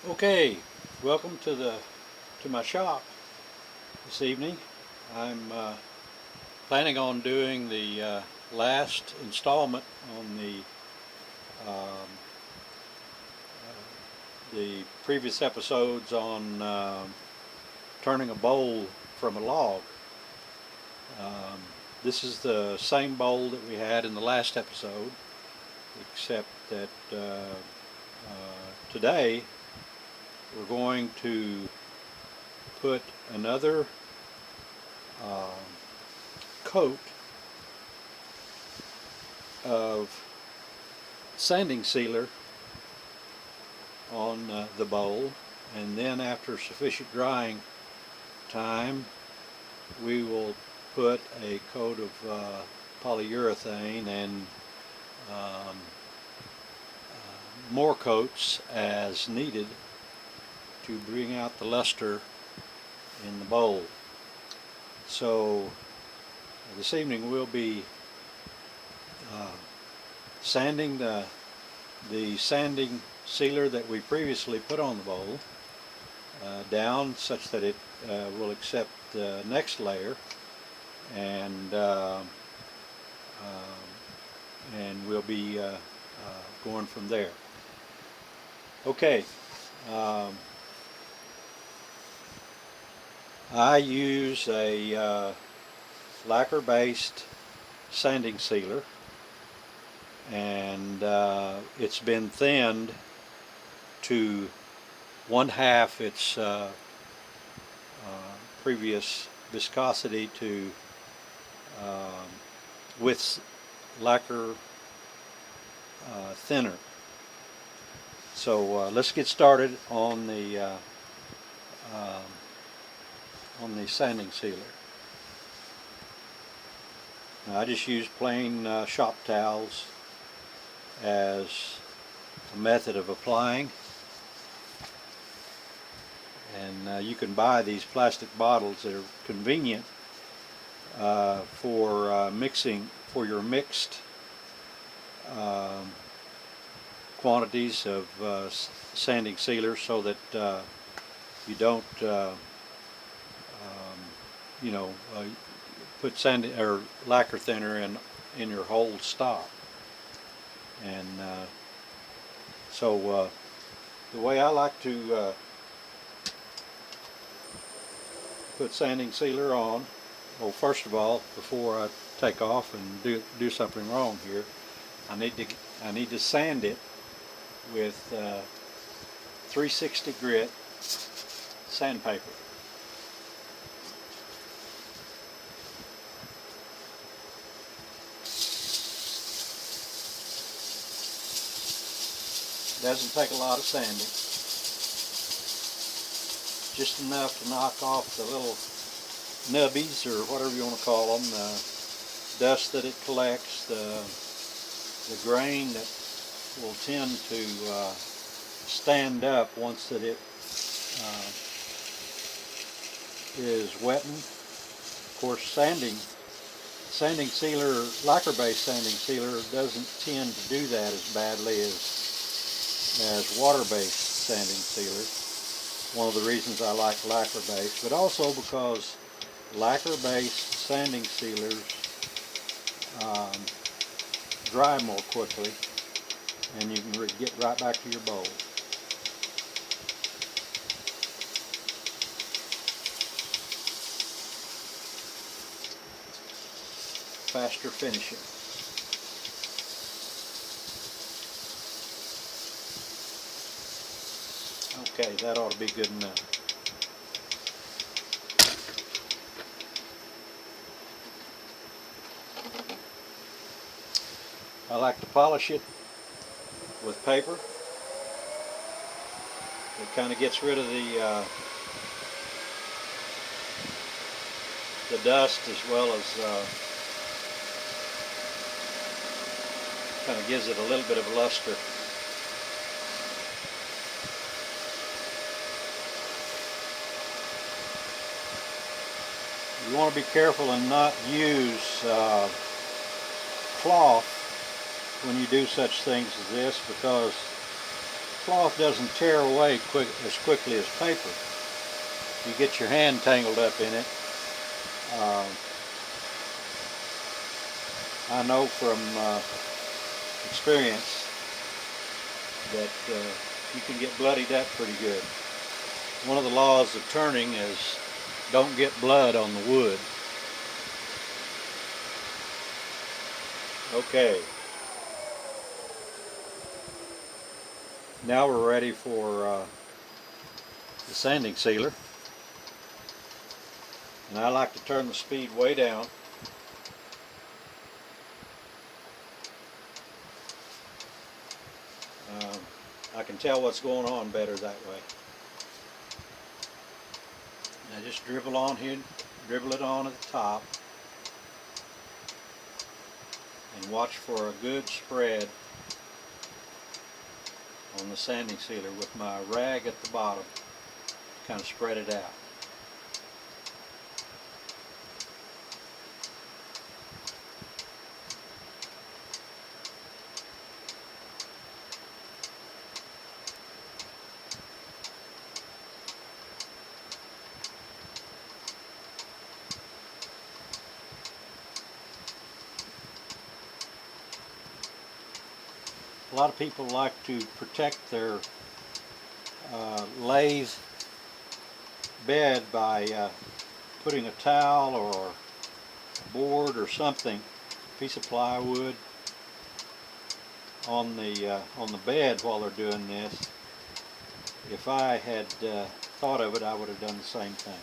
Okay, welcome to my shop this evening. I'm planning on doing the last installment on um, the previous episodes on turning a bowl from a log. Um, this is the same bowl that we had in the last episode, except that today we're going to put another uh, coat of sanding sealer on the bowl, and then after sufficient drying time we will put a coat of polyurethane and um, more coats as needed to bring out the luster in the bowl. So this evening we'll be sanding the sanding sealer that we previously put on the bowl down such that it will accept the next layer, and we'll be going from there. Okay, I use a lacquer-based sanding sealer, and it's been thinned to 1/2 its previous viscosity to with lacquer thinner. So let's get started on the sanding sealer. Now, I just use plain shop towels as a method of applying, and you can buy these plastic bottles that are convenient for mixing, for your mixed quantities of sanding sealer, so that you don't put sanding or lacquer thinner in your whole stock. And so the way I like to put sanding sealer on, well, first of all, before I take off and do something wrong here, I need to sand it with 360 grit sandpaper. Doesn't take a lot of sanding, just enough to knock off the little nubbies, or whatever you want to call them, the dust that it collects, the grain that will tend to stand up once that it is wettened. Of course, sanding sealer, lacquer-based sanding sealer doesn't tend to do that as badly as water-based sanding sealers. One of the reasons I like lacquer-based, but also because lacquer-based sanding sealers dry more quickly, and you can get right back to your bowl. Faster finishing. Okay, that ought to be good enough. I like to polish it with paper. It kind of gets rid of the dust, as well as kind of gives it a little bit of luster. You want to be careful and not use cloth when you do such things as this, because cloth doesn't tear away as quickly as paper. You get your hand tangled up in it. I know from experience that you can get bloodied up pretty good. One of the laws of turning is don't get blood on the wood. Okay. Now we're ready for the sanding sealer. And I like to turn the speed way down. I can tell what's going on better that way. Now just dribble on here, dribble it on at the top, and watch for a good spread on the sanding sealer with my rag at the bottom. Kind of spread it out. A lot of people like to protect their lathe bed by putting a towel or a board or something, a piece of plywood on the bed while they're doing this. If I had thought of it, I would have done the same thing.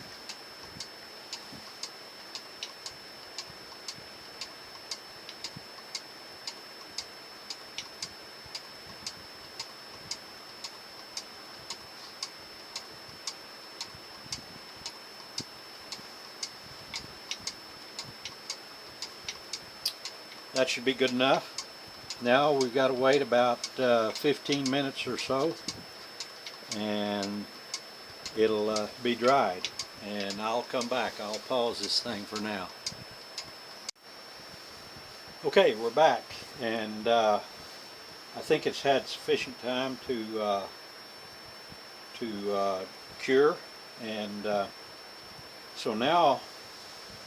That should be good enough. Now we've got to wait about 15 minutes or so, and it'll be dried. And I'll come back. I'll pause this thing for now. Okay, we're back, and I think it's had sufficient time to cure, and so now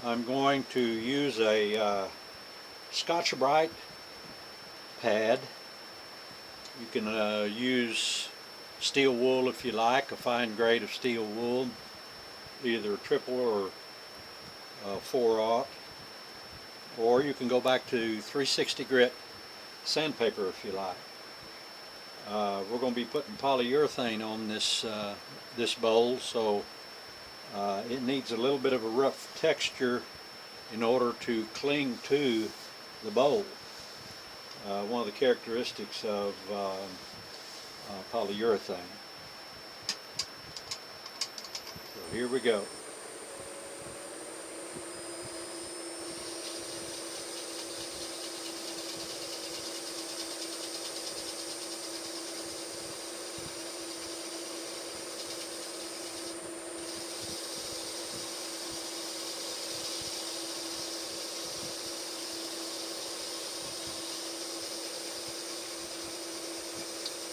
I'm going to use a Scotch-Brite pad. You can use steel wool if you like, a fine grade of steel wool, either triple or 4/0, or you can go back to 360 grit sandpaper if you like. We're going to be putting polyurethane on this bowl, so it needs a little bit of a rough texture in order to cling to the bowl. One of the characteristics of polyurethane. So here we go.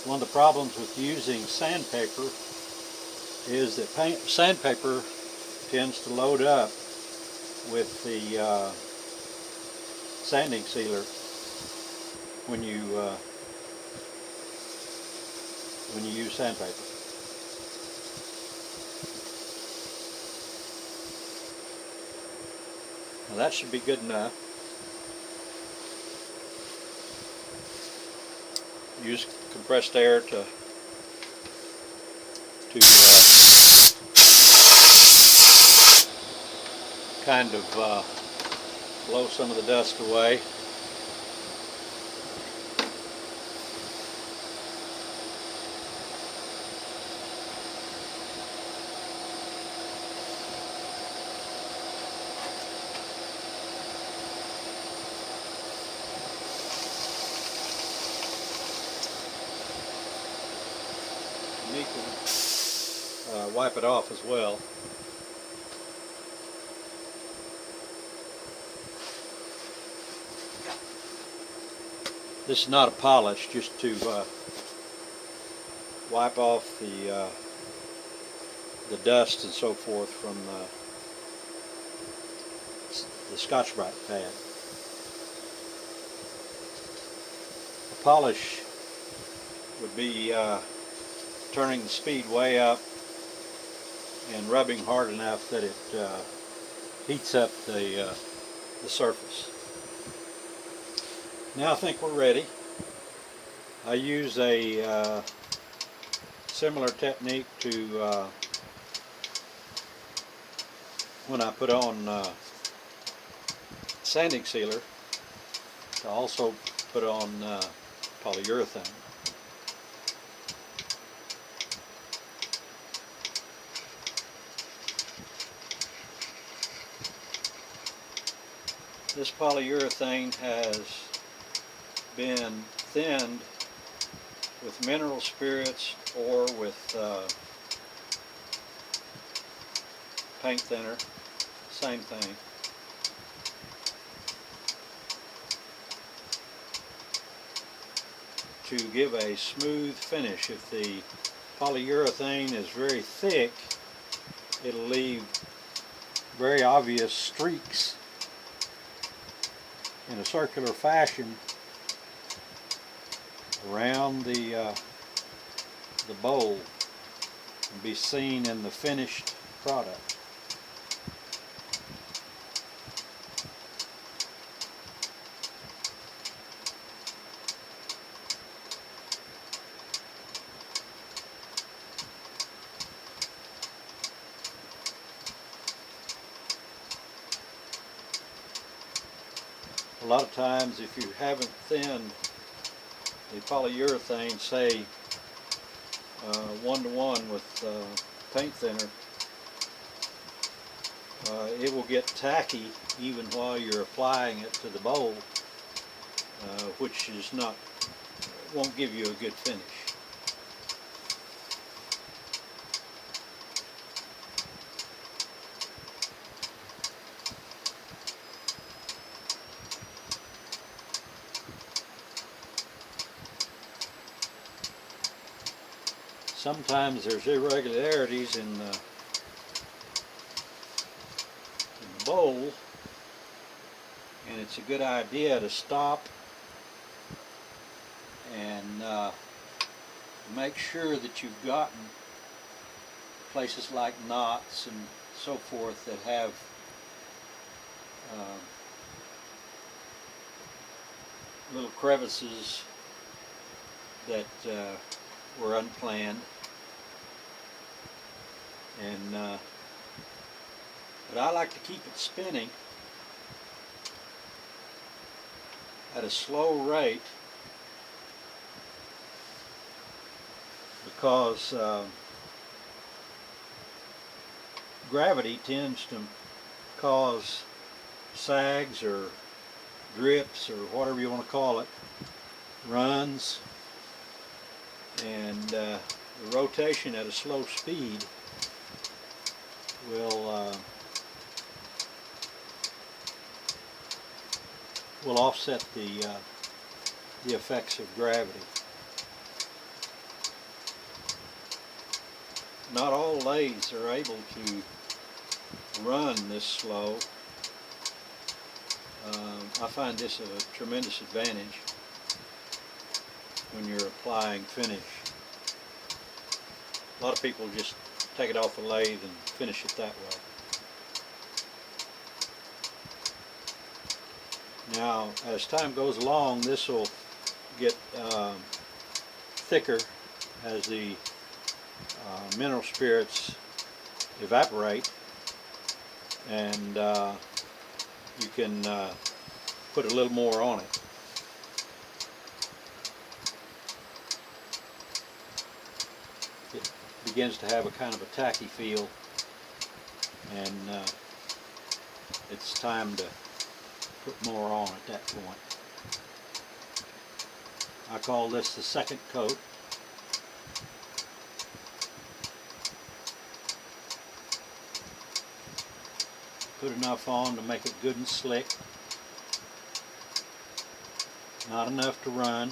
One of the problems with using sandpaper is that sandpaper tends to load up with the sanding sealer when you use sandpaper. Now that should be good enough. Use compressed air to kind of blow some of the dust away. You need to wipe it off as well. This is not a polish, just to wipe off the dust and so forth from the Scotch-Brite pad. A polish would be turning the speed way up and rubbing hard enough that it heats up the surface. Now I think we're ready. I use a similar technique to when I put on sanding sealer, to also put on polyurethane. This polyurethane has been thinned with mineral spirits or with paint thinner, same thing. To give a smooth finish. If the polyurethane is very thick, it'll leave very obvious streaks in a circular fashion around the bowl and be seen in the finished product. A lot of times, if you haven't thinned the polyurethane, say 1-to-1 with paint thinner, it will get tacky even while you're applying it to the bowl, which is not, won't give you a good finish. Sometimes there's irregularities in the bowl, and it's a good idea to stop and make sure that you've gotten places like knots and so forth that have little crevices that were unplanned, and but I like to keep it spinning at a slow rate because gravity tends to cause sags or drips or whatever you want to call it, runs, and the rotation at a slow speed will offset the effects of gravity. Not all lathes are able to run this slow. I find this a tremendous advantage when you're applying finish. A lot of people just take it off the lathe and finish it that way. Now, as time goes along, this will get thicker as the mineral spirits evaporate, and you can put a little more on it. It begins to have a kind of a tacky feel, and it's time to put more on at that point. I call this the second coat. Put enough on to make it good and slick. Not enough to run,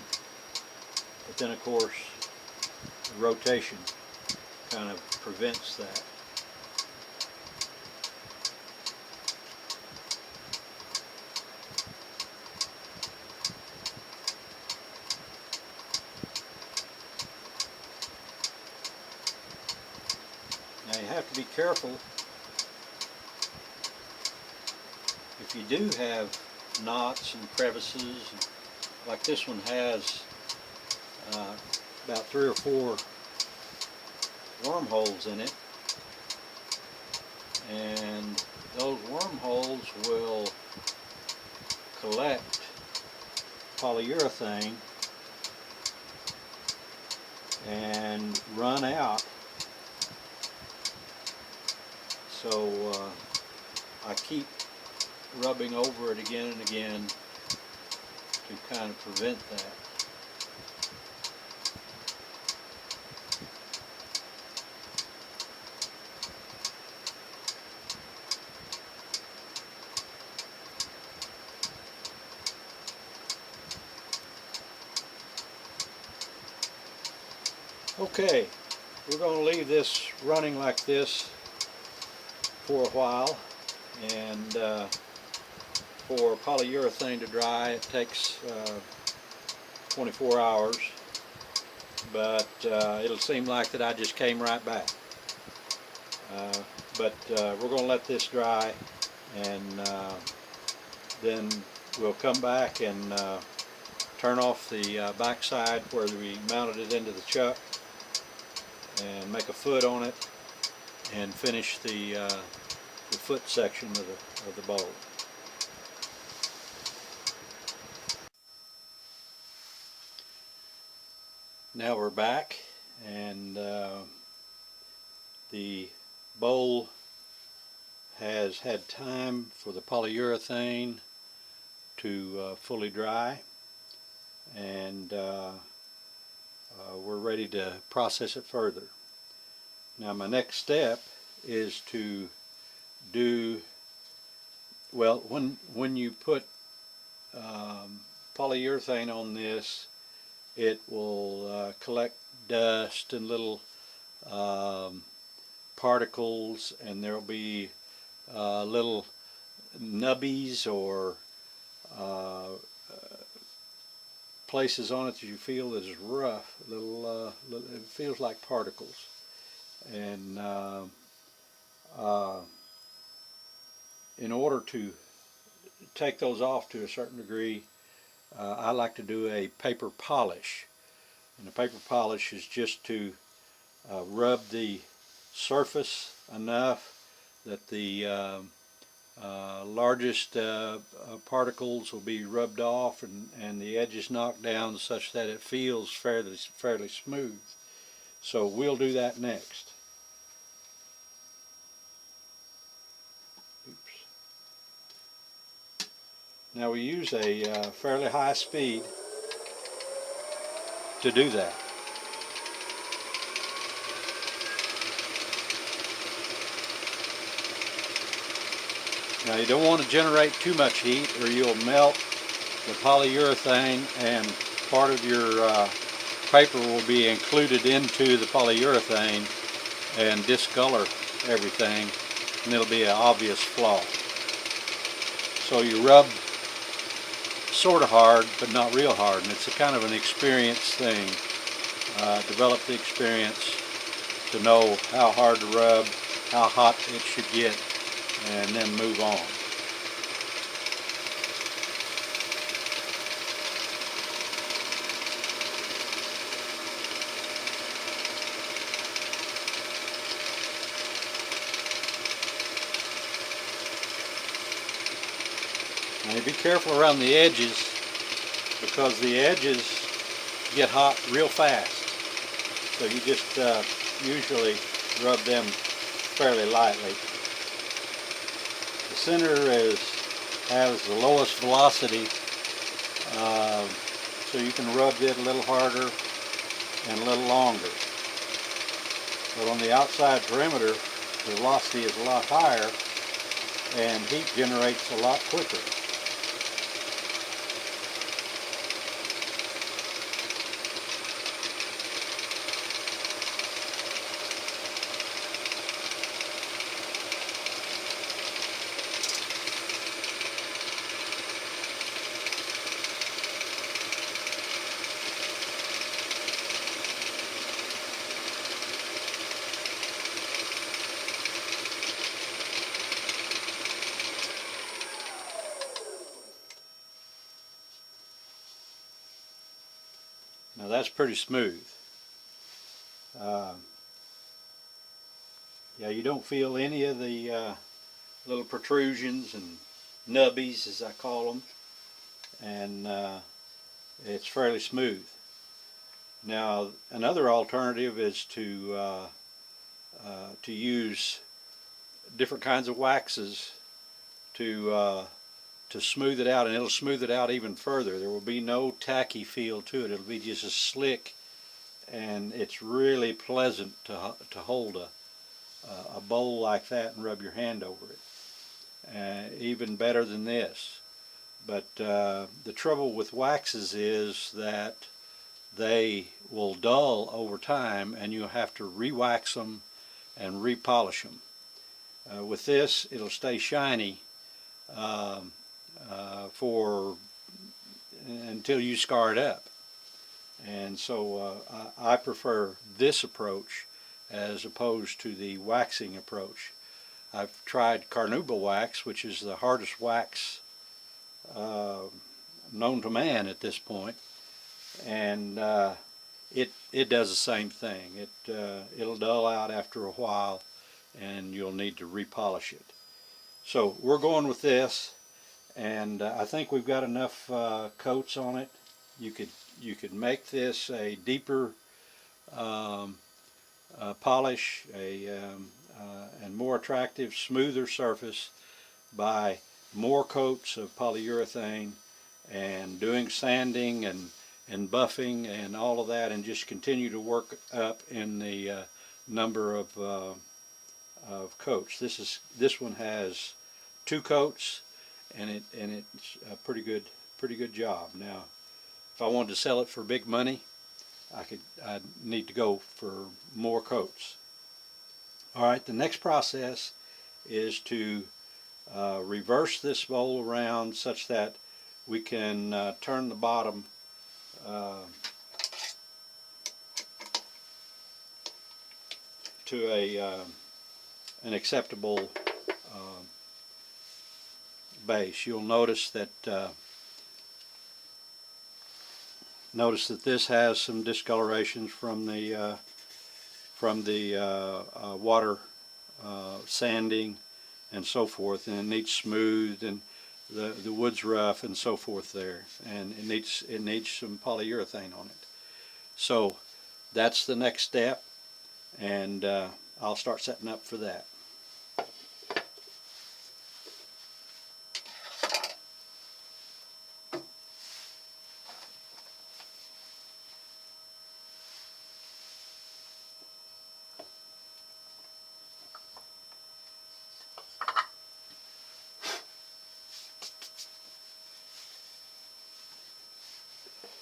but then of course rotation kind of prevents that. Now you have to be careful. If you do have knots and crevices, like this one has about 3 or 4 wormholes in it, and those wormholes will collect polyurethane and run out. So I keep rubbing over it again and again to kind of prevent that. Okay, we're going to leave this running like this for a while, and for polyurethane to dry it takes 24 hours, but it'll seem like that I just came right back. But we're going to let this dry, and then we'll come back and turn off the backside where we mounted it into the chuck and make a foot on it and finish the foot section of the bowl. Now we're back, and the bowl has had time for the polyurethane to fully dry, and we're ready to process it further. Now my next step is to do, well, when you put polyurethane on this, it will collect dust and little particles, and there'll be little nubbies or places on it that you feel that is rough. It feels like particles, and in order to take those off to a certain degree, I like to do a paper polish. And the paper polish is just to rub the surface enough that the largest particles will be rubbed off, and the edges knocked down such that it feels fairly smooth. So we'll do that next. Oops. Now we use a fairly high speed to do that. Now you don't want to generate too much heat, or you'll melt the polyurethane, and part of your paper will be included into the polyurethane and discolor everything, and it'll be an obvious flaw. So you rub sort of hard, but not real hard, and it's a kind of an experience thing. Develop the experience to know how hard to rub, how hot it should get, and then move on. Now be careful around the edges, because the edges get hot real fast. So you just usually rub them fairly lightly. The center has the lowest velocity, so you can rub it a little harder and a little longer. But on the outside perimeter, the velocity is a lot higher and heat generates a lot quicker. that's pretty smooth. Yeah, you don't feel any of the little protrusions and nubbies, as I call them, and it's fairly smooth. Now, another alternative is to use different kinds of waxes to smooth it out, and it'll smooth it out even further. There will be no tacky feel to it. It'll be just as slick, and it's really pleasant to hold a bowl like that and rub your hand over it. Even better than this. But the trouble with waxes is that they will dull over time, and you'll have to re-wax them and re-polish them. With this, it'll stay shiny until you scar it up. And so I prefer this approach as opposed to the waxing approach. I've tried carnauba wax, which is the hardest wax known to man at this point, and it does the same thing. It'll dull out after a while, and you'll need to repolish it. So we're going with this, and I think we've got enough coats on it. You could make this a deeper polish, and more attractive, smoother surface by more coats of polyurethane and doing sanding and buffing and all of that, and just continue to work up in the number of coats. This one has 2 coats, and it's a pretty good job. Now, if I wanted to sell it for big money, I'd need to go for more coats. All right, the next process is to reverse this bowl around such that we can turn the bottom to an acceptable base. You'll notice that this has some discolorations from the water sanding and so forth, and it needs smoothed, and the wood's rough and so forth there, and it needs some polyurethane on it. So that's the next step, and I'll start setting up for that.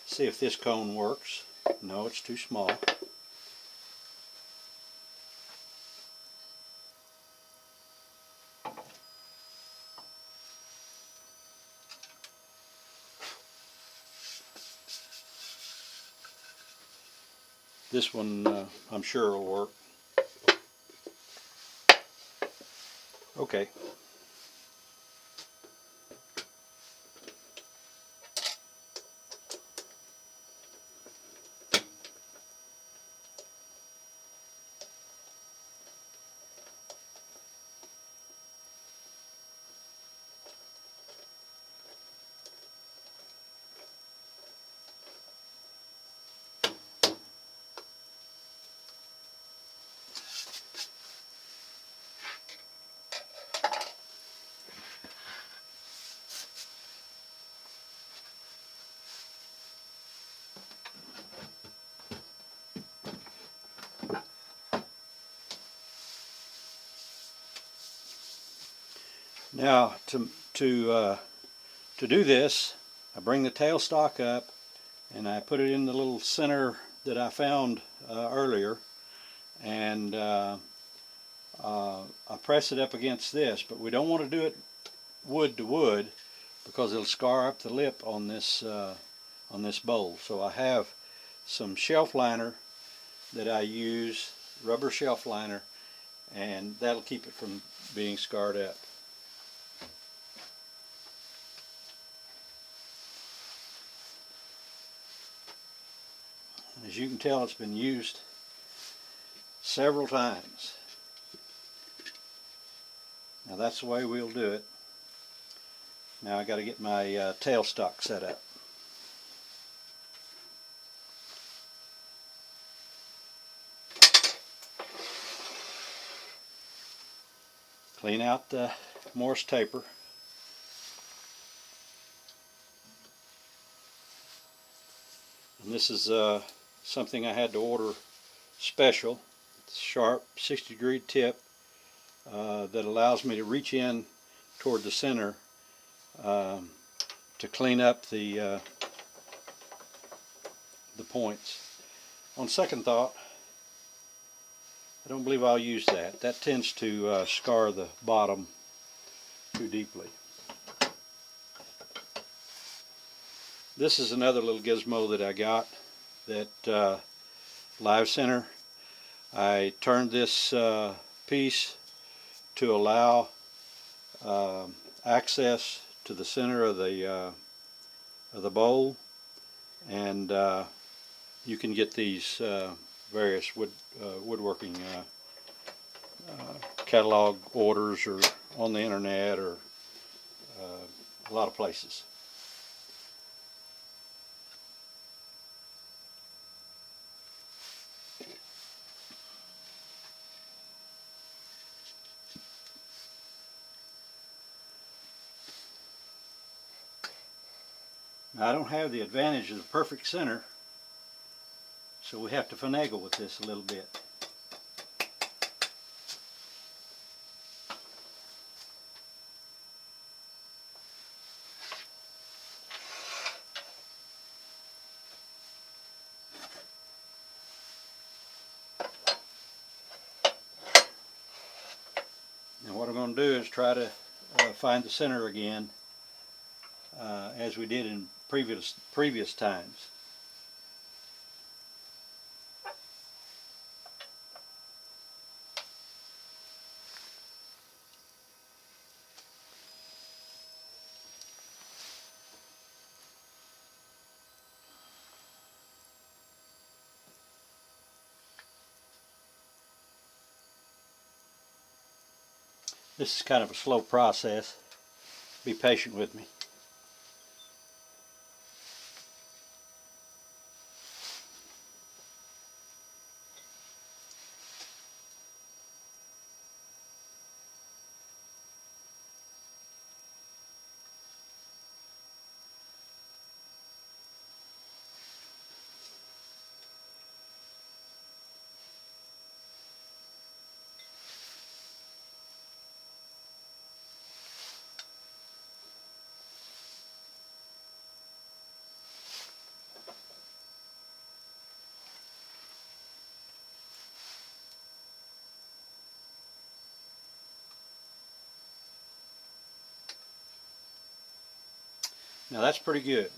See if this cone works. No, it's too small. This one I'm sure will work. Okay. Now to do this, I bring the tailstock up and I put it in the little center that I found earlier, and I press it up against this, but we don't want to do it wood to wood because it'll scar up the lip on this bowl. So I have some shelf liner that I use, rubber shelf liner, and that'll keep it from being scarred up. As you can tell, it's been used several times. Now that's the way we'll do it. Now I got to get my tailstock set up. Clean out the Morse taper. And this is something I had to order special. It's a sharp 60-degree tip that allows me to reach in toward the center to clean up the points. On second thought, I don't believe I'll use that. That tends to scar the bottom too deeply. This is another little gizmo that I got, that live center. I turned this piece to allow access to the center of the bowl, and you can get these various woodworking catalog orders, or on the internet, or a lot of places. Now, I don't have the advantage of the perfect center, so we have to finagle with this a little bit. Now what I'm going to do is try to find the center again, as we did in previous times. This is kind of a slow process. Be patient with me. Now that's pretty good.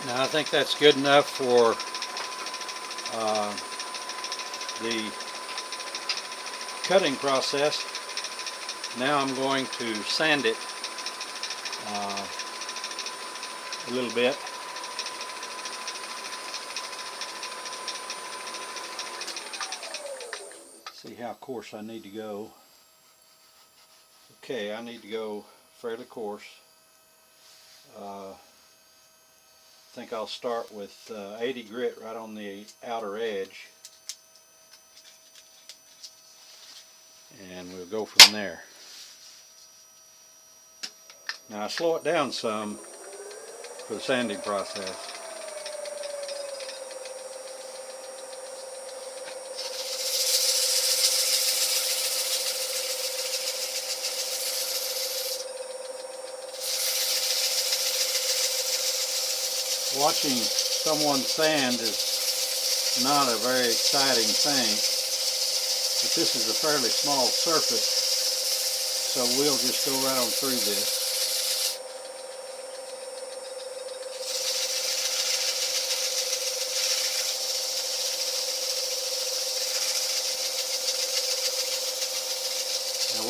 Now I think that's good enough for the cutting process. Now I'm going to sand it a little bit. See how coarse I need to go. Okay, I need to go fairly coarse. I think I'll start with 80 grit right on the outer edge, and we'll go from there. Now I slow it down some for the sanding process. Watching someone sand is not a very exciting thing, but this is a fairly small surface, so we'll just go right on through this.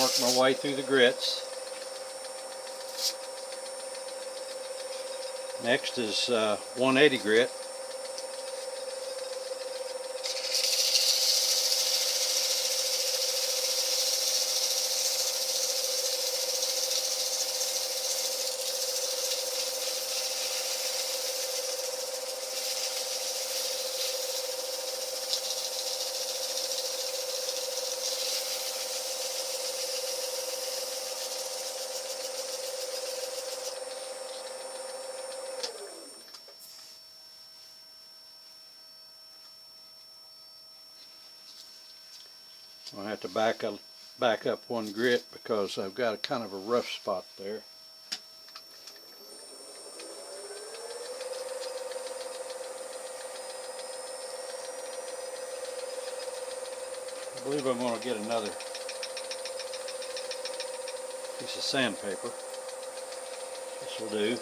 work my way through the grits. Next is 180 grit. I have to back up one grit because I've got a kind of a rough spot there. I believe I'm going to get another piece of sandpaper. This will do.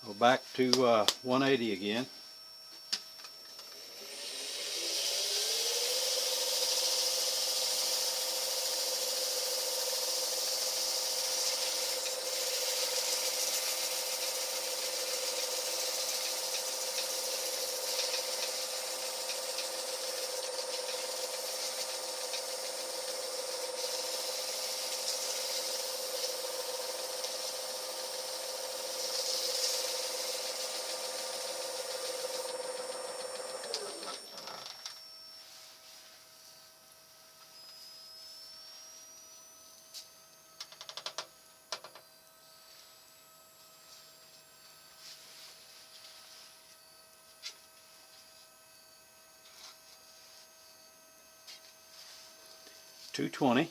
Go back to 180 again. .220.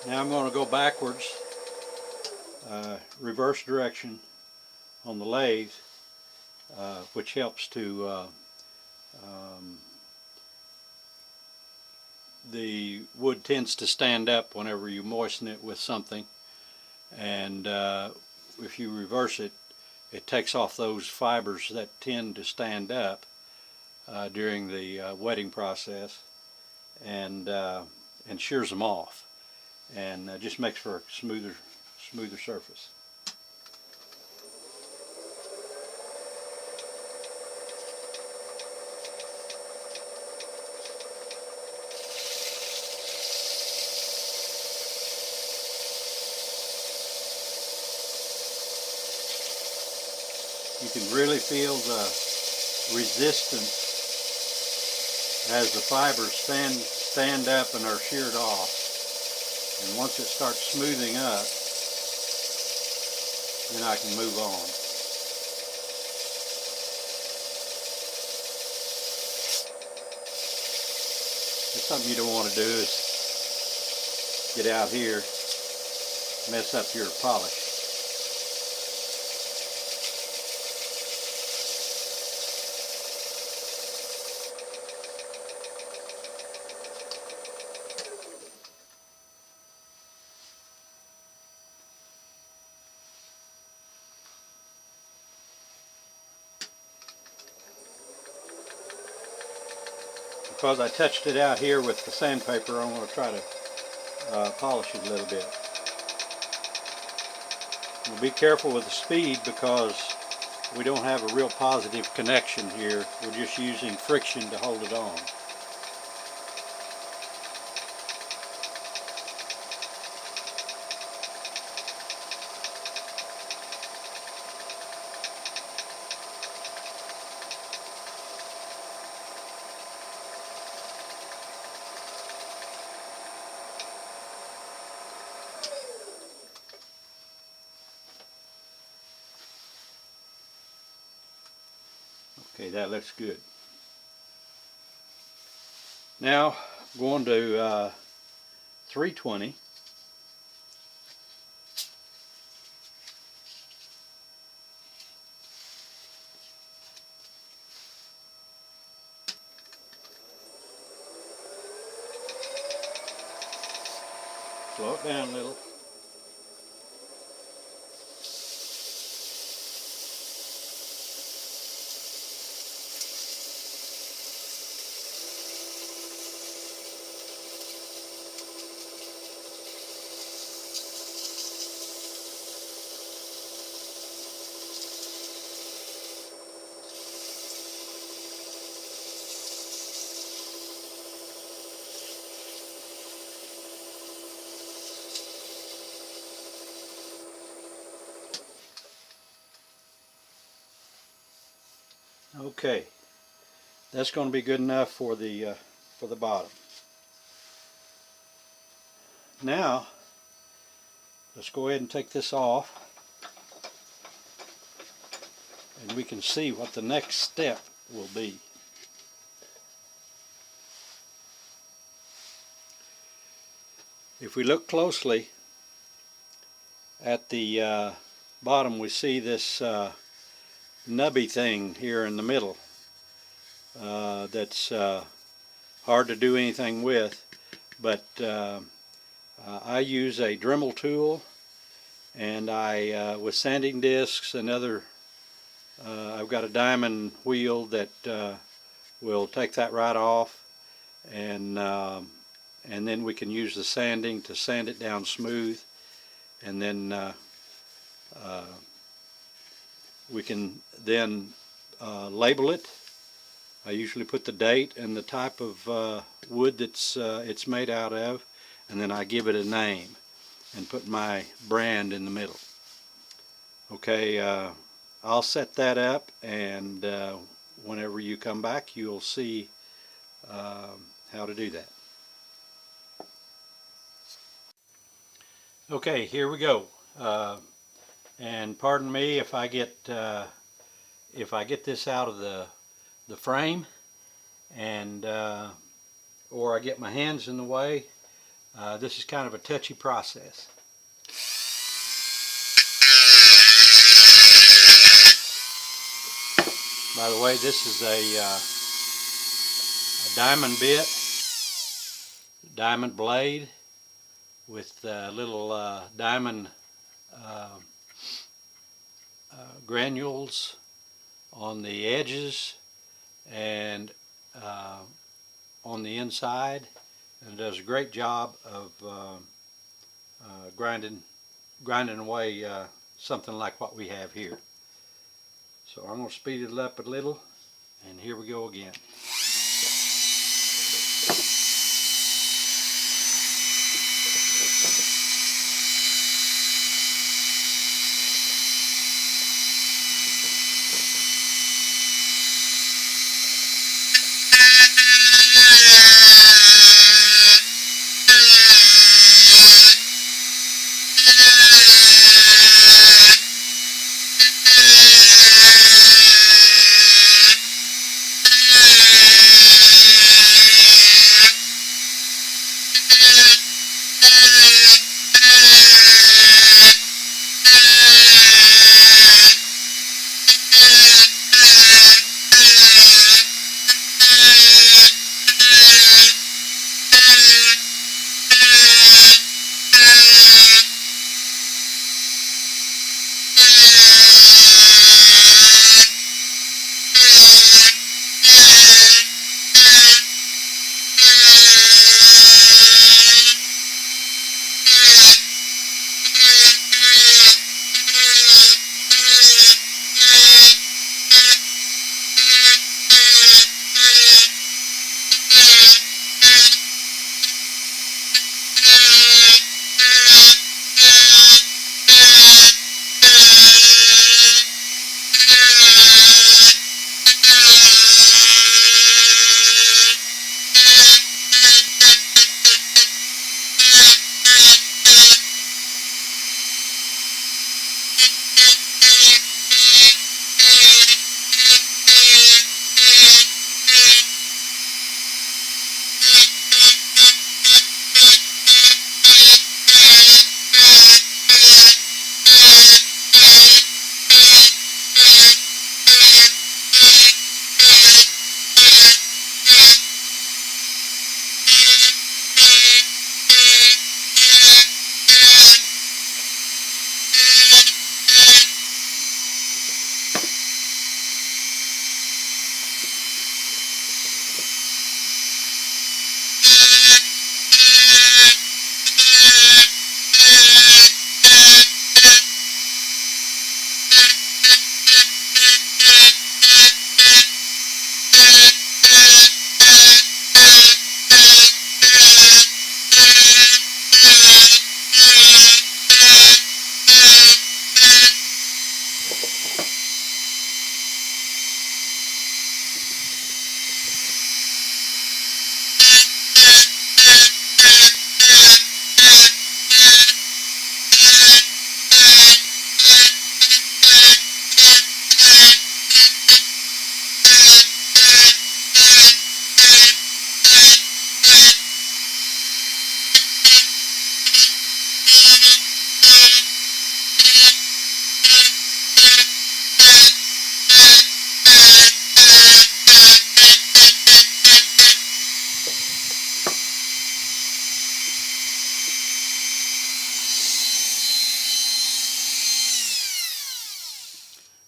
Now I'm going to go backwards, reverse direction on the lathe, which helps to the wood tends to stand up whenever you moisten it with something, and if you reverse it, it takes off those fibers that tend to stand up during the wetting process, and shears them off, and just makes for a smoother surface. You can really feel the resistance as the fibers stand up and are sheared off. And once it starts smoothing up, then I can move on. It's something you don't want to do is get out here mess up your polish. Because I touched it out here with the sandpaper, I'm going to try to polish it a little bit. We'll be careful with the speed because we don't have a real positive connection here. We're just using friction to hold it on. Okay, that looks good. Now, going to 320. Slow it down a little. Okay, that's going to be good enough for the bottom. Now, let's go ahead and take this off, and we can see what the next step will be. If we look closely at the bottom, we see this nubby thing here in the middle that's hard to do anything with, but I use a Dremel tool, and I with sanding discs and other I've got a diamond wheel that will take that right off, and then we can use the sanding to sand it down smooth, and then we can then label it. I usually put the date and the type of wood that's it's made out of, and then I give it a name and put my brand in the middle. Okay, I'll set that up, and whenever you come back, you'll see how to do that. Okay, here we go. And pardon me if I get this out of the frame, and or I get my hands in the way. This is kind of a touchy process. By the way, this is a diamond bit, diamond blade with little diamond granules on the edges and on the inside, and it does a great job of grinding away something like what we have here. So I'm going to speed it up a little, and here we go again.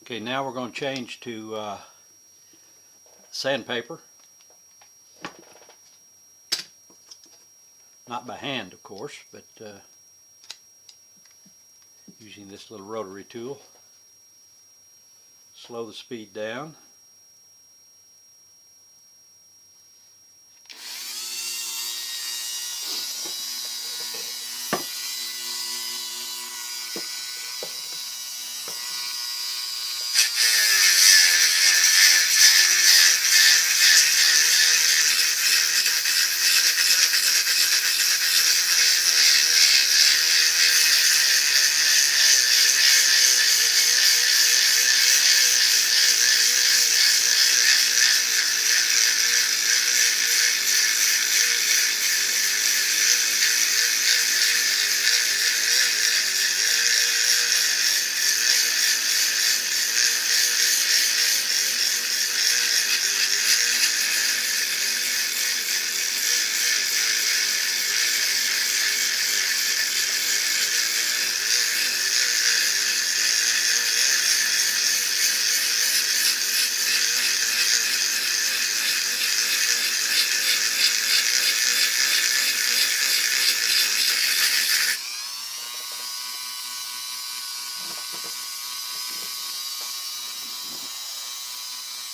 Okay, now we're going to change to sandpaper. Not by hand, of course, but using this little rotary tool. Slow the speed down.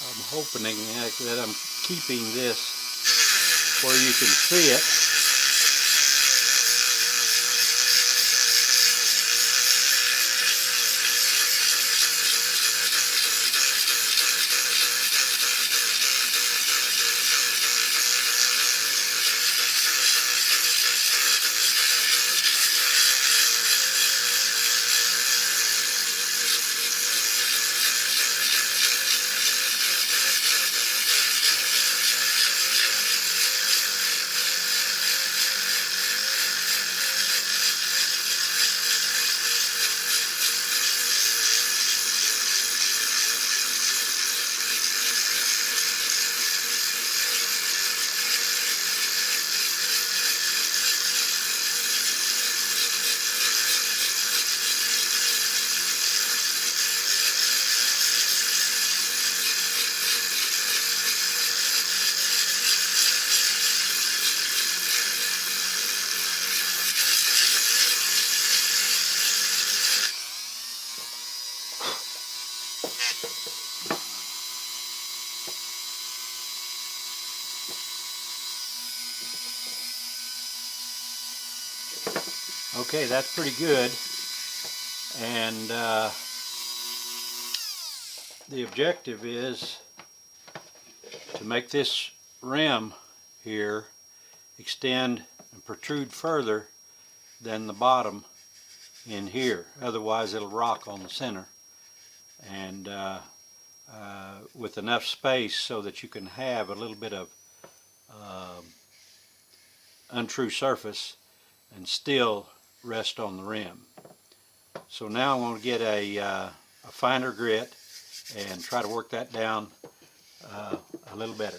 I'm hoping that I'm keeping this where you can see it. Okay, that's pretty good. And the objective is to make this rim here extend and protrude further than the bottom in here. Otherwise it'll rock on the center. And with enough space so that you can have a little bit of untrue surface and still rest on the rim. So now I want to get a finer grit and try to work that down a little better.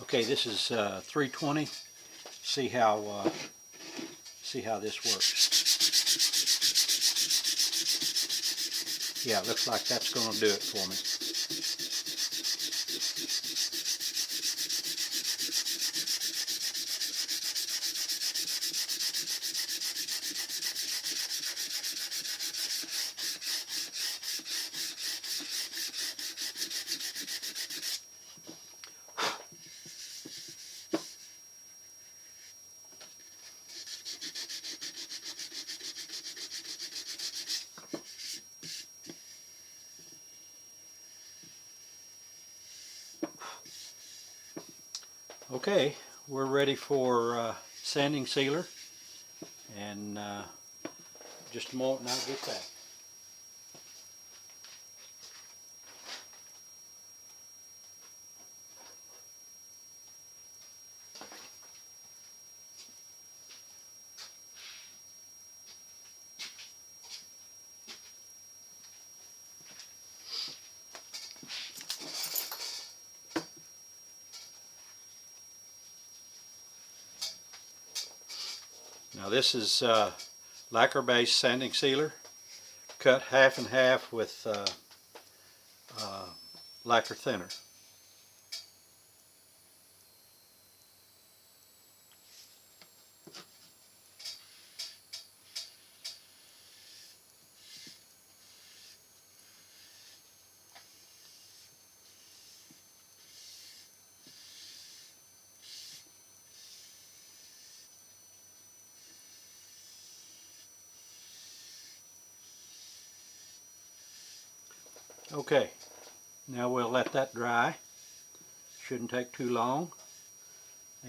Okay, this is 320. See how this works. Yeah, it looks like that's going to do it for me. Okay, we're ready for sanding sealer, and just a moment and I'll get that. Now this is lacquer-based sanding sealer, cut half and half with lacquer thinner. Okay, now we'll let that dry. Shouldn't take too long,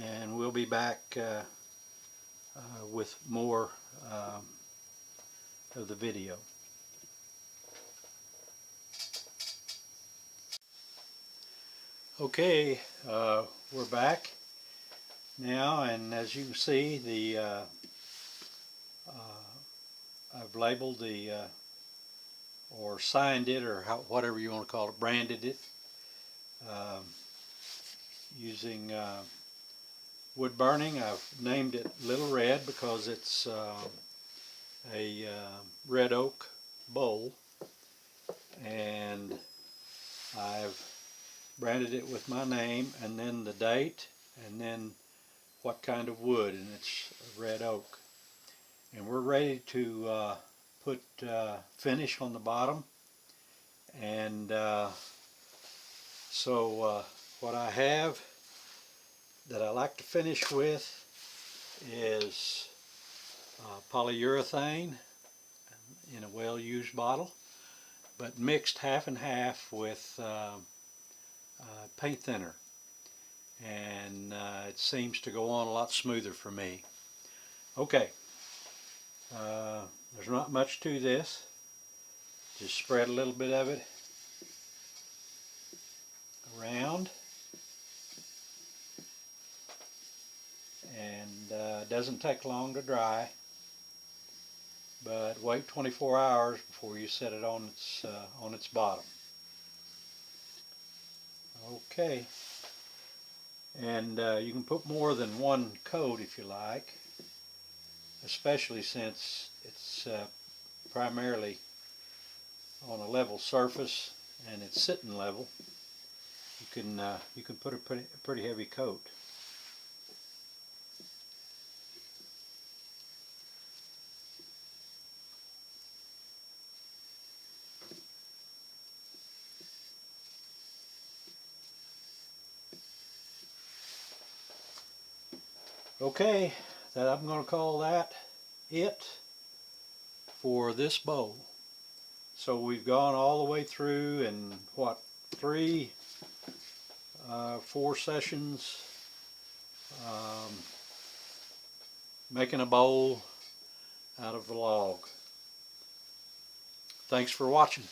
and we'll be back with more of the video. Okay, we're back now, and as you can see, I've labeled the or signed it, or whatever you want to call it, branded it using wood burning. I've named it Little Red because it's a red oak bowl, and I've branded it with my name and then the date and then what kind of wood, and it's red oak. And we're ready to put finish on the bottom, and so what I have that I like to finish with is polyurethane in a well-used bottle, but mixed half and half with paint thinner, and it seems to go on a lot smoother for me. Okay, there's not much to this. Just spread a little bit of it around, and it doesn't take long to dry, but wait 24 hours before you set it on its bottom. Okay, and you can put more than one coat if you like, especially since it's primarily on a level surface and it's sitting level. You can put a pretty heavy coat. Okay, that I'm going to call that it for this bowl. So we've gone all the way through in what, 4 sessions making a bowl out of the log. Thanks for watching.